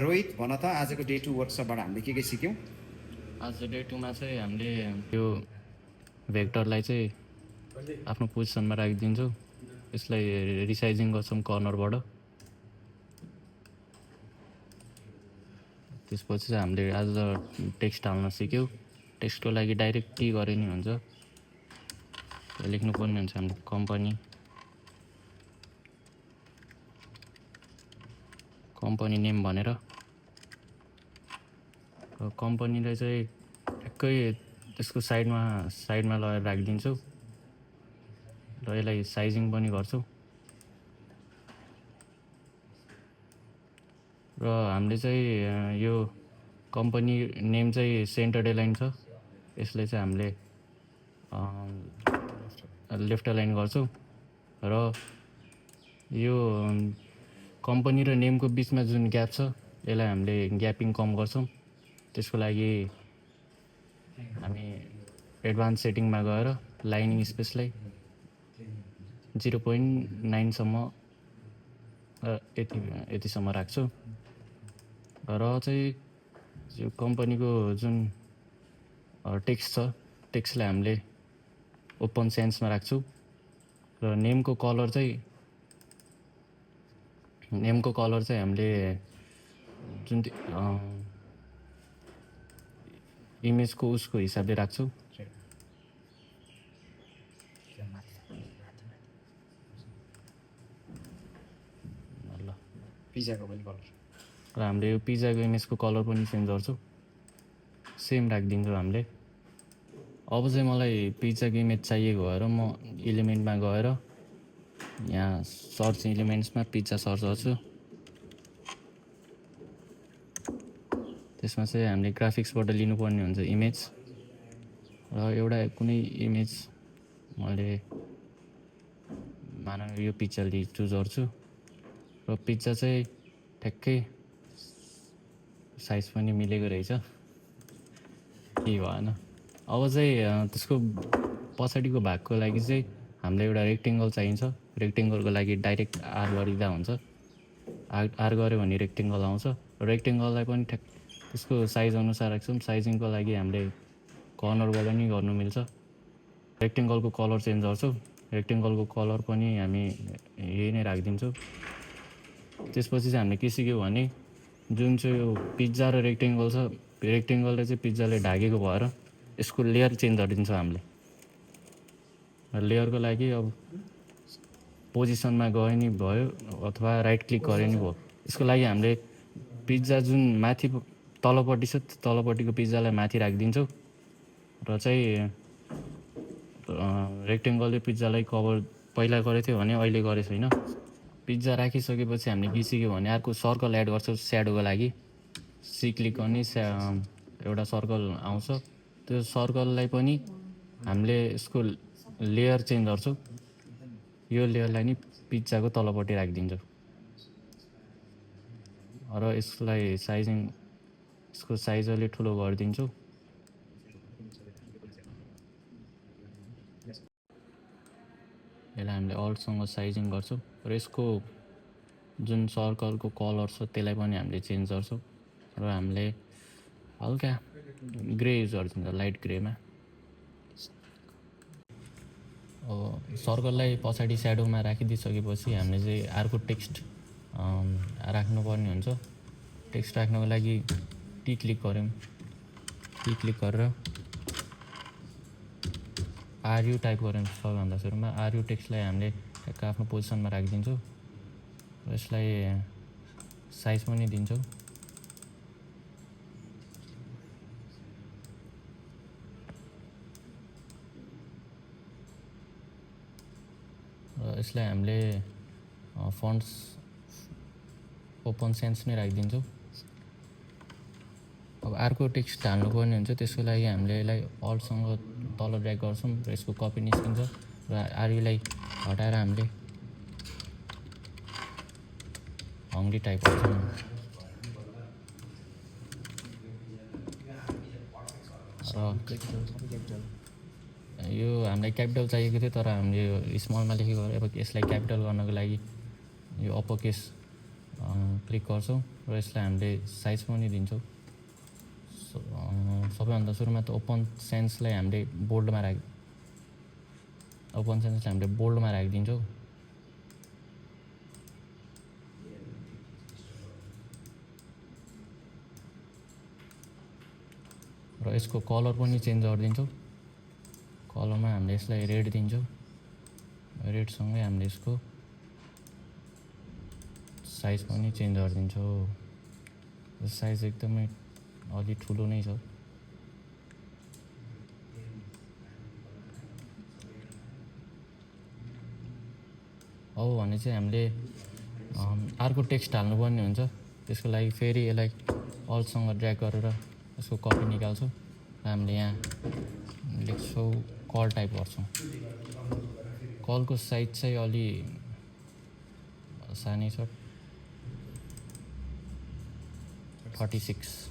रोहित भन त आजको डे 2 वर्कसपबाट हामीले के सिक्यौँ? आज डे 2 मा चाहिँ हामीले यो भेक्टरलाई चाहिँ आफ्नो पोजिसनमा राखिदिन्छौँ। यसलाई रिसाइजिङ गर्छौँ कर्नरबाट। त्यसपछि चाहिँ हामीले आज टेक्स्ट हाल्न सिक्यौँ। टेक्स्टको लागि डाइरेक्ट टी गरे नि हुन्छ। लेख्नुपर्ने हुन्छ हामीले कम्पनी नेम भनेर। कम्पनीलाई चाहिँ ठ्याक्कै त्यसको साइडमा लगेर राखिदिन्छौँ र यसलाई साइजिङ पनि गर्छौँ। र हामीले चाहिँ यो कम्पनी नेम चाहिँ सेन्टर एलाइन छ, यसले चाहिँ हामीले लेफ्ट एलाइन गर्छौँ। र यो कम्पनी र नेमको बिचमा जुन ग्याप छ यसलाई हामीले ग्यापिङ कम गर्छौँ। त्यसको लागि हामी एडभान्स सेटिङमा गएर लाइनिङ स्पेसलाई 0.9 सम्म यतिसम्म राख्छु। र चाहिँ यो कम्पनीको जुन टेक्स्ट छ टेक्स्टलाई हामीले ओपन सेन्समा राख्छु। र नेमको कलर चाहिँ हामीले जुन इमेजको उसको हिसाबले राख्छु। ल पिज्जाको पनि कलर र हामीले यो पिज्जाको इमेजको कलर पनि चेन्ज गर्छौँ, सेम राखिदिन्छौँ हामीले। अब चाहिँ मलाई पिज्जाको इमेज चाहिएको भएर म इलिमेन्टमा गएर यहाँ सर्च इलिमेन्ट्समा पिज्जा सर्च गर्छु। त्यसमा चाहिँ हामीले ग्राफिक्सबाट लिनुपर्ने हुन्छ इमेज। र एउटा कुनै इमेज मैले मानव यो पिज्जा चुज गर्छु। र पिज्जा चाहिँ ठ्याक्कै साइज पनि मिलेको रहेछ, के भएन। अब चाहिँ त्यसको पछाडिको भागको लागि चाहिँ हामीलाई एउटा रेक्टेङ्गल चाहिन्छ। रेक्टेङ्गलको लागि डाइरेक्ट आर गरिदिँदा हुन्छ। आर गऱ्यो भने रेक्टेङ्गल आउँछ। रेक्टेङ्गललाई पनि त्यसको साइज अनुसार राख्छौँ। साइजिङको लागि हामीले कर्नरबाट नि गर्नु मिल्छ। रेक्टेङ्गलको कलर चेन्ज गर्छौँ। रेक्टेङ्गलको कलर पनि हामी यही नै राखिदिन्छौँ। त्यसपछि चाहिँ हामीले के सिक्यौँ भने जुन चाहिँ यो पिज्जा र रेक्टेङ्गल छ, रेक्टेङ्गलले चाहिँ पिज्जाले ढाकेको भएर यसको लेयर चेन्ज गरिदिन्छौँ हामीले। लेयरको लागि अब पोजिसनमा गए नि भयो अथवा राइट क्लिक गरे नि भयो। यसको लागि हामीले पिज्जा जुन माथि तलपट्टि छ तलपट्टिको पिज्जालाई माथि राखिदिन्छौँ। र चाहिँ रेक्टेङ्गलले पिज्जालाई कभर पहिला गरेको थियो भने अहिले गरेको छैन। पिज्जा राखिसकेपछि हामीले के सिक्यौँ भने अर्को सर्कल एड गर्छौँ स्याडोको लागि। सी क्लिक गर्ने एउटा सर्कल आउँछ। त्यो सर्कललाई पनि हामीले यसको लेयर चेन्ज गर्छौँ। यो लेयरलाई नि पिज्जाको तलपट्टि राखिदिन्छौँ। र यसलाई यसको साइज अलि ठुलो गरिदिन्छौँ। यसलाई हामीले अल्टसँग साइजिङ गर्छौँ। र यसको जुन सर्कलको कलर छ त्यसलाई पनि हामीले चेन्ज गर्छौँ। र हामीले हल्का ग्रे युज गरिदिन्छ, लाइट ग्रेमा। सर्कललाई पछाडि स्याडोमा राखिदिइसकेपछि हामीले चाहिँ अर्को टेक्स्ट राख्नुपर्ने हुन्छ। टेक्स्ट राख्नको लागि टी क्लिक गऱ्यौँ। टी क्लिक गरेर आरयु टाइप गऱ्यौँ। सबैभन्दा सुरुमा आरयु टेक्स्टलाई हामीले ठ्याक्क आफ्नो पोजिसनमा राखिदिन्छौँ। र यसलाई साइज पनि दिन्छौँ। यसलाई हामीले फन्ट्स ओपन सेन्स नै राखिदिन्छौँ। अब अर्को टेक्स्ट हाल्नुपर्ने हुन्छ। त्यसको लागि हामीले यसलाई अल्टसँग तल ड्र्याग गर्छौँ र यसको कपी निस्किन्छ। र आरयुलाई हटाएर हामीले हङ्ग्री टाइप गर्छौँ। यो हामीलाई क्यापिटल चाहिएको थियो तर हामीले यो स्मलमा लेखेको। अब यसलाई क्यापिटल गर्नको लागि यो अप्पर केस क्लिक गर्छौँ र यसलाई हामीले साइज पनि दिन्छौँ। सबैभन्दा सुरुमा त ओपन सेन्सलाई हामीले बोल्डमा राखिदिन्छौँ। र यसको कलर पनि चेन्ज गरिदिन्छौँ। कलरमा हामीले यसलाई रेड दिन्छौँ। रेडसँगै हामीले यसको साइज पनि चेन्ज गरिदिन्छौँ। साइज एकदमै अलि ठुलो नै छ। अब भने चाहिँ हामीले अर्को टेक्स्ट हाल्नुपर्ने हुन्छ। त्यसको लागि फेरि यसलाई अल्टसँग ड्र्याग गरेर यसको कपी निकाल्छौँ र हामीले यहाँ लेख्छौँ, कल टाइप गर्छौँ। कलको साइज चाहिँ अलि सानै छ, 36।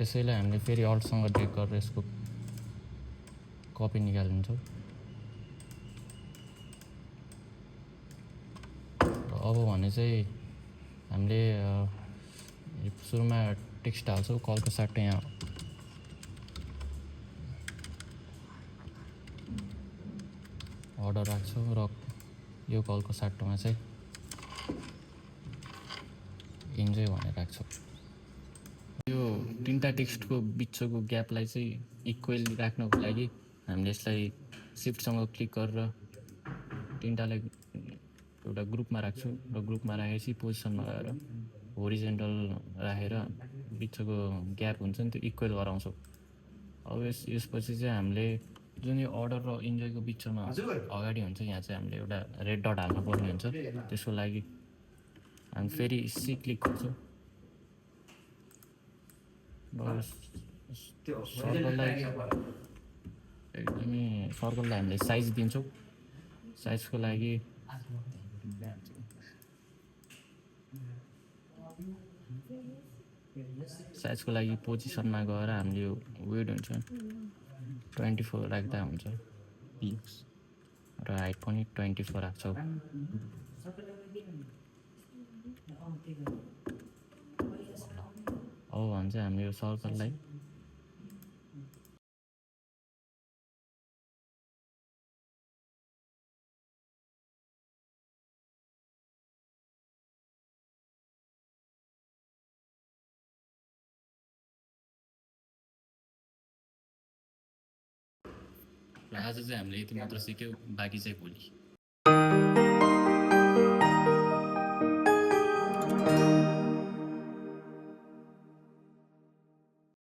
यसैलाई हामीले फेरि अल्टसँग ड्र्याग गरेर यसको कपी निकालिदिन्छौँ। अब भने चाहिँ हामीले सुरुमा टेक्स्ट हाल्छौँ, कलको साट्टै यहाँ अर्डर राख्छौँ र यो कलको साट्टोमा चाहिँ इन्जोय भनेर राख्छौँ। यो तिनवटा टेक्स्टको बिचको ग्यापलाई चाहिँ इक्वली राख्नको लागि हामीले यसलाई सिफ्टसँग क्लिक गरेर तिनवटालाई एउटा ग्रुपमा राख्छौँ र ग्रुपमा राखेपछि पोजिसनमा गएर होरिजेन्टल राखेर बिचको ग्याप हुन्छ नि त्यो इक्वल गराउँछौँ। अब यसपछि चाहिँ हामीले जुन यो अर्डर र इन्जोयको बिचमा अगाडि हुन्छ यहाँ चाहिँ हामीले एउटा रेड डट हाल्नुपर्ने हुन्छ। त्यसको लागि हामी फेरि सी क्लिक गर्छौँ र सर्कललाई हामीले साइज दिन्छौँ। साइजको लागि पोजिसनमा गएर हामीले यो विड हुन्छ 24 राख्दा हुन्छ र हाइट पनि 24 राख्छौँ। अब भन्छ हामीले यो सर्कललाई र आज चाहिँ हामीले यति मात्र सिक्यौँ, बाँकी चाहिँ भोलि।